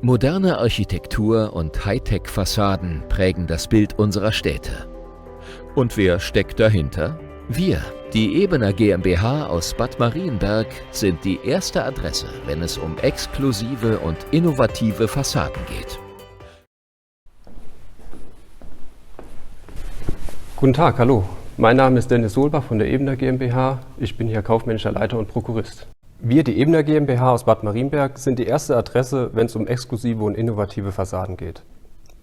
Moderne Architektur und Hightech-Fassaden prägen das Bild unserer Städte. Und wer steckt dahinter? Wir, die Ebener GmbH aus Bad Marienberg, sind die erste Adresse, wenn es um exklusive und innovative Fassaden geht. Guten Tag, hallo. Mein Name ist Dennis Solbach von der Ebener GmbH. Ich bin hier kaufmännischer Leiter und Prokurist. Wir, die Ebener GmbH aus Bad Marienberg, sind die erste Adresse, wenn es um exklusive und innovative Fassaden geht.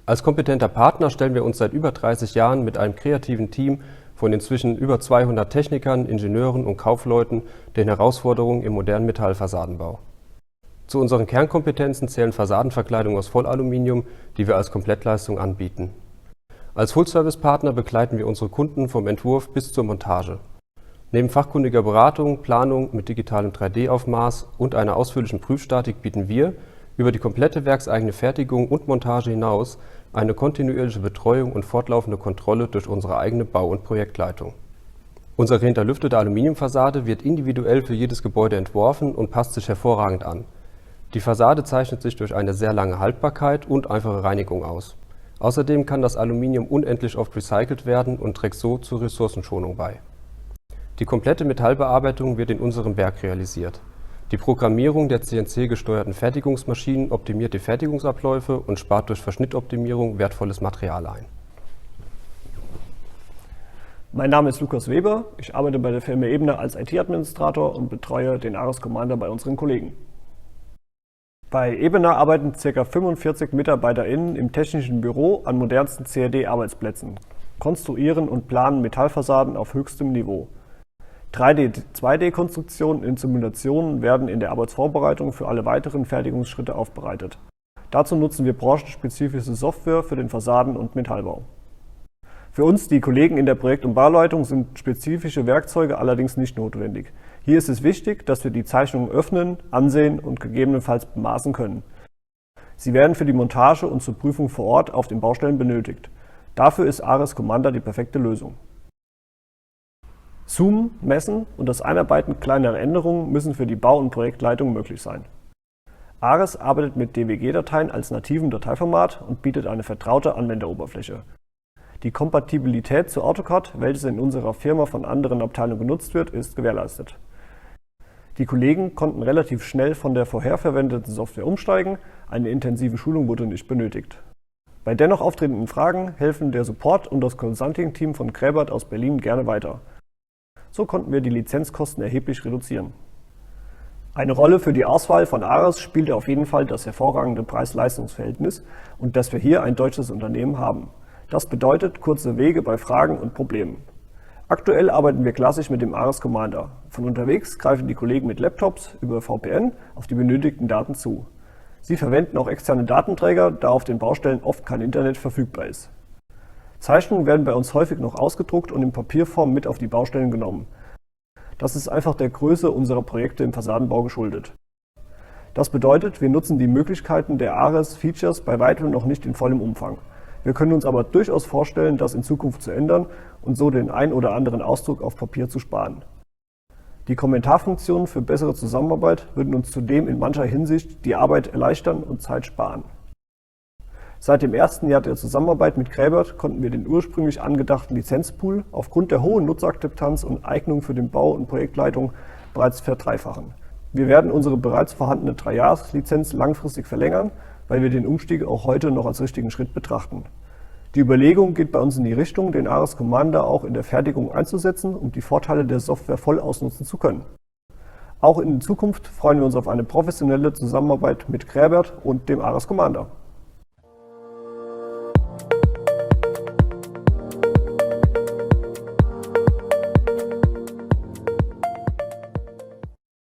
Als kompetenter Partner stellen wir uns seit über 30 Jahren mit einem kreativen Team von inzwischen über 200 Technikern, Ingenieuren und Kaufleuten den Herausforderungen im modernen Metallfassadenbau. Zu unseren Kernkompetenzen zählen Fassadenverkleidung aus Vollaluminium, die wir als Komplettleistung anbieten. Als Full-Service-Partner begleiten wir unsere Kunden vom Entwurf bis zur Montage. Neben fachkundiger Beratung, Planung mit digitalem 3D-Aufmaß und einer ausführlichen Prüfstatik bieten wir über die komplette werkseigene Fertigung und Montage hinaus eine kontinuierliche Betreuung und fortlaufende Kontrolle durch unsere eigene Bau- und Projektleitung. Unsere hinterlüftete Aluminiumfassade wird individuell für jedes Gebäude entworfen und passt sich hervorragend an. Die Fassade zeichnet sich durch eine sehr lange Haltbarkeit und einfache Reinigung aus. Außerdem kann das Aluminium unendlich oft recycelt werden und trägt so zur Ressourcenschonung bei. Die komplette Metallbearbeitung wird in unserem Werk realisiert. Die Programmierung der CNC-gesteuerten Fertigungsmaschinen optimiert die Fertigungsabläufe und spart durch Verschnittoptimierung wertvolles Material ein. Mein Name ist Lukas Weber, ich arbeite bei der Firma Ebener als IT-Administrator und betreue den ARIS Commander bei unseren Kollegen. Bei Ebener arbeiten ca. 45 MitarbeiterInnen im technischen Büro an modernsten CAD-Arbeitsplätzen, konstruieren und planen Metallfassaden auf höchstem Niveau. 3D-2D-Konstruktionen in Simulationen werden in der Arbeitsvorbereitung für alle weiteren Fertigungsschritte aufbereitet. Dazu nutzen wir branchenspezifische Software für den Fassaden- und Metallbau. Für uns, die Kollegen in der Projekt- und Bauleitung, sind spezifische Werkzeuge allerdings nicht notwendig. Hier ist es wichtig, dass wir die Zeichnungen öffnen, ansehen und gegebenenfalls bemaßen können. Sie werden für die Montage und zur Prüfung vor Ort auf den Baustellen benötigt. Dafür ist ARIS Commander die perfekte Lösung. Zoomen, Messen und das Einarbeiten kleinerer Änderungen müssen für die Bau- und Projektleitung möglich sein. ARIS arbeitet mit DWG-Dateien als nativem Dateiformat und bietet eine vertraute Anwenderoberfläche. Die Kompatibilität zu AutoCAD, welches in unserer Firma von anderen Abteilungen genutzt wird, ist gewährleistet. Die Kollegen konnten relativ schnell von der vorher verwendeten Software umsteigen, eine intensive Schulung wurde nicht benötigt. Bei dennoch auftretenden Fragen helfen der Support und das Consulting-Team von Kräbert aus Berlin gerne weiter. So konnten wir die Lizenzkosten erheblich reduzieren. Eine Rolle für die Auswahl von ARIS spielte auf jeden Fall das hervorragende Preis-Leistungs-Verhältnis und dass wir hier ein deutsches Unternehmen haben. Das bedeutet kurze Wege bei Fragen und Problemen. Aktuell arbeiten wir klassisch mit dem ARIS Commander. Von unterwegs greifen die Kollegen mit Laptops über VPN auf die benötigten Daten zu. Sie verwenden auch externe Datenträger, da auf den Baustellen oft kein Internet verfügbar ist. Zeichnungen werden bei uns häufig noch ausgedruckt und in Papierform mit auf die Baustellen genommen. Das ist einfach der Größe unserer Projekte im Fassadenbau geschuldet. Das bedeutet, wir nutzen die Möglichkeiten der ARIS-Features bei weitem noch nicht in vollem Umfang. Wir können uns aber durchaus vorstellen, das in Zukunft zu ändern und so den ein oder anderen Ausdruck auf Papier zu sparen. Die Kommentarfunktionen für bessere Zusammenarbeit würden uns zudem in mancher Hinsicht die Arbeit erleichtern und Zeit sparen. Seit dem ersten Jahr der Zusammenarbeit mit Kräbert konnten wir den ursprünglich angedachten Lizenzpool aufgrund der hohen Nutzerakzeptanz und Eignung für den Bau- und Projektleitung bereits verdreifachen. Wir werden unsere bereits vorhandene 3-Jahres-Lizenz langfristig verlängern, weil wir den Umstieg auch heute noch als richtigen Schritt betrachten. Die Überlegung geht bei uns in die Richtung, den ARIS Commander auch in der Fertigung einzusetzen, um die Vorteile der Software voll ausnutzen zu können. Auch in Zukunft freuen wir uns auf eine professionelle Zusammenarbeit mit Kräbert und dem ARIS Commander.